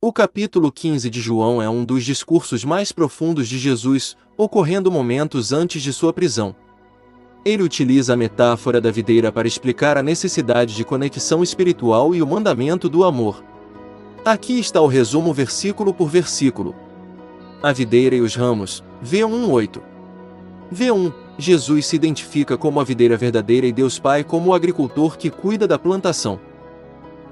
O capítulo 15 de João é um dos discursos mais profundos de Jesus, ocorrendo momentos antes de sua prisão. Ele utiliza a metáfora da videira para explicar a necessidade de conexão espiritual e o mandamento do amor. Aqui está o resumo versículo por versículo. A videira e os ramos, V1:8. V1. Jesus se identifica como a videira verdadeira e Deus Pai como o agricultor que cuida da plantação.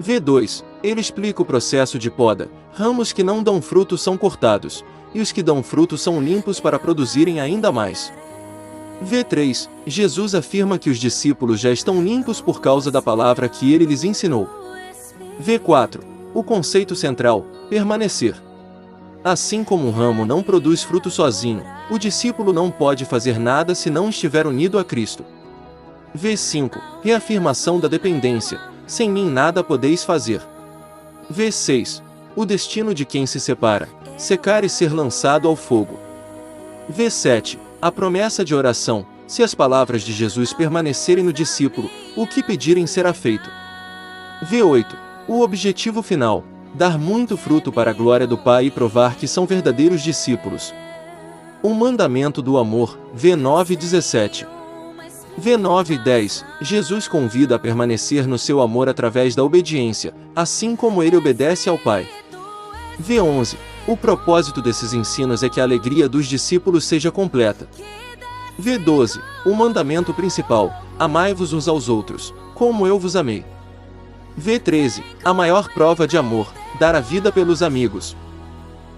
V2. Ele explica o processo de poda. Ramos que não dão fruto são cortados, e os que dão fruto são limpos para produzirem ainda mais. V3. Jesus afirma que os discípulos já estão limpos por causa da palavra que ele lhes ensinou. V4. O conceito central, permanecer. Assim como um ramo não produz fruto sozinho, o discípulo não pode fazer nada se não estiver unido a Cristo. V5. Reafirmação da dependência. Sem mim nada podeis fazer. V6. O destino de quem se separa, secar e ser lançado ao fogo. V7. A promessa de oração. Se as palavras de Jesus permanecerem no discípulo, o que pedirem será feito. V8. O objetivo final. Dar muito fruto para a glória do Pai e provar que são verdadeiros discípulos. O mandamento do amor, V9:17. V9:10. Jesus convida a permanecer no seu amor através da obediência, assim como ele obedece ao Pai. V11. O propósito desses ensinos é que a alegria dos discípulos seja completa. V12. O mandamento principal: amai-vos uns aos outros, como eu vos amei. V13. A maior prova de amor: dar a vida pelos amigos.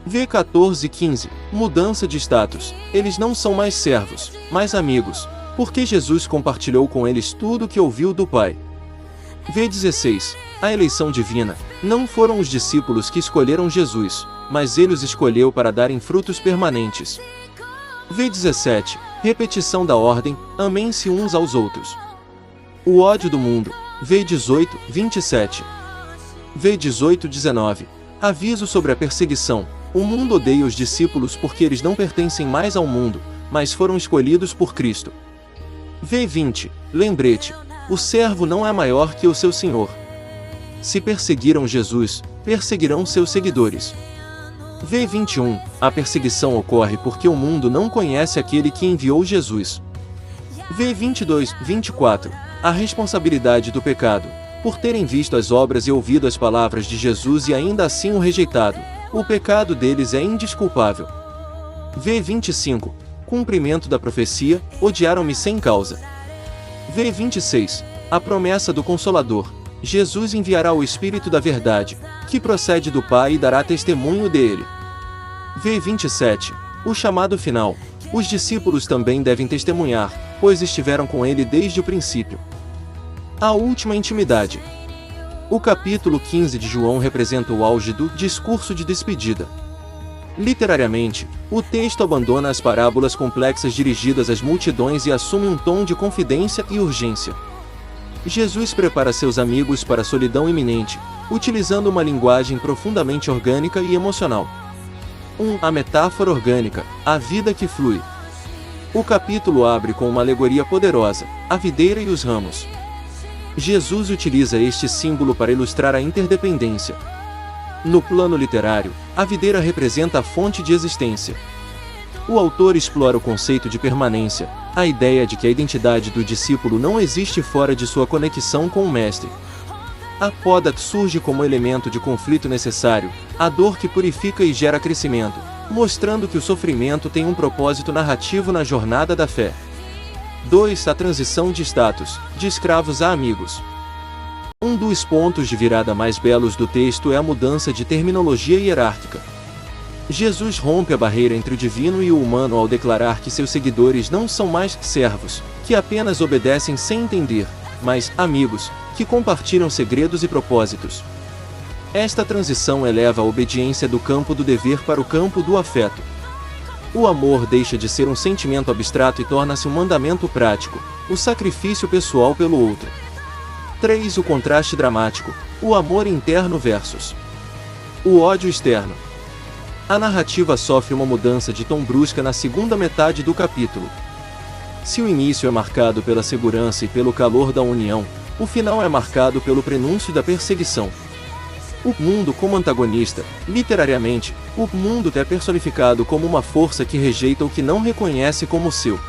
V14:15. Mudança de status. Eles não são mais servos, mas amigos, porque Jesus compartilhou com eles tudo o que ouviu do Pai. V16. A eleição divina. Não foram os discípulos que escolheram Jesus, mas ele os escolheu para darem frutos permanentes. V17. Repetição da ordem: amem-se uns aos outros. O ódio do mundo. V18:27. V18:19. Aviso sobre a perseguição. O mundo odeia os discípulos porque eles não pertencem mais ao mundo, mas foram escolhidos por Cristo. V20. Lembrete: o servo não é maior que o seu senhor. Se perseguiram Jesus, perseguirão seus seguidores. V21. A perseguição ocorre porque o mundo não conhece aquele que enviou Jesus. V22:24. A responsabilidade do pecado. Por terem visto as obras e ouvido as palavras de Jesus e ainda assim o rejeitado, o pecado deles é indesculpável. V25. Cumprimento da profecia: odiaram-me sem causa. V26. A promessa do Consolador. Jesus enviará o Espírito da Verdade, que procede do Pai e dará testemunho dele. V27. O chamado final. Os discípulos também devem testemunhar, pois estiveram com ele desde o princípio. A última intimidade. O capítulo 15 de João representa o auge do discurso de despedida. Literariamente, o texto abandona as parábolas complexas dirigidas às multidões e assume um tom de confidência e urgência. Jesus prepara seus amigos para a solidão iminente, utilizando uma linguagem profundamente orgânica e emocional. A metáfora orgânica, a vida que flui. O capítulo abre com uma alegoria poderosa: a videira e os ramos. Jesus utiliza este símbolo para ilustrar a interdependência. No plano literário, a videira representa a fonte de existência. O autor explora o conceito de permanência, a ideia de que a identidade do discípulo não existe fora de sua conexão com o Mestre. A poda surge como elemento de conflito necessário, a dor que purifica e gera crescimento, mostrando que o sofrimento tem um propósito narrativo na jornada da fé. 2. A transição de status, de escravos a amigos. Um dos pontos de virada mais belos do texto é a mudança de terminologia hierárquica. Jesus rompe a barreira entre o divino e o humano ao declarar que seus seguidores não são mais servos, que apenas obedecem sem entender, mas amigos, que compartilham segredos e propósitos. Esta transição eleva a obediência do campo do dever para o campo do afeto. O amor deixa de ser um sentimento abstrato e torna-se um mandamento prático, o sacrifício pessoal pelo outro. 3. O contraste dramático, o amor interno versus o ódio externo. A narrativa sofre uma mudança de tom brusca na segunda metade do capítulo. Se o início é marcado pela segurança e pelo calor da união, o final é marcado pelo prenúncio da perseguição. O mundo como antagonista. Literariamente, o mundo é personificado como uma força que rejeita o que não reconhece como seu.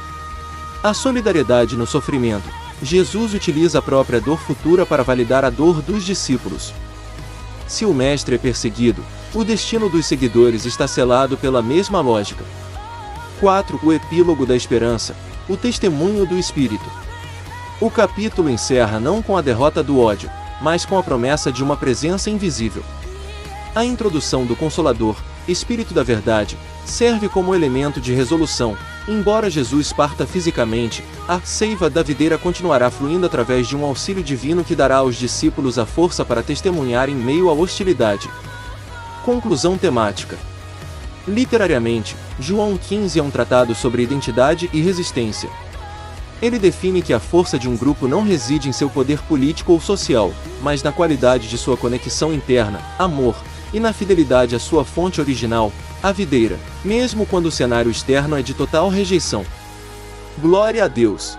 A solidariedade no sofrimento. Jesus utiliza a própria dor futura para validar a dor dos discípulos. Se o mestre é perseguido, o destino dos seguidores está selado pela mesma lógica. 4. O epílogo da esperança. O testemunho do Espírito. O capítulo encerra não com a derrota do ódio, mas com a promessa de uma presença invisível. A introdução do Consolador, Espírito da Verdade, serve como elemento de resolução. Embora Jesus parta fisicamente, a seiva da videira continuará fluindo através de um auxílio divino que dará aos discípulos a força para testemunhar em meio à hostilidade. Conclusão temática. Literariamente, João 15 é um tratado sobre identidade e resistência. Ele define que a força de um grupo não reside em seu poder político ou social, mas na qualidade de sua conexão interna, amor, e na fidelidade à sua fonte original, a videira, mesmo quando o cenário externo é de total rejeição. Glória a Deus!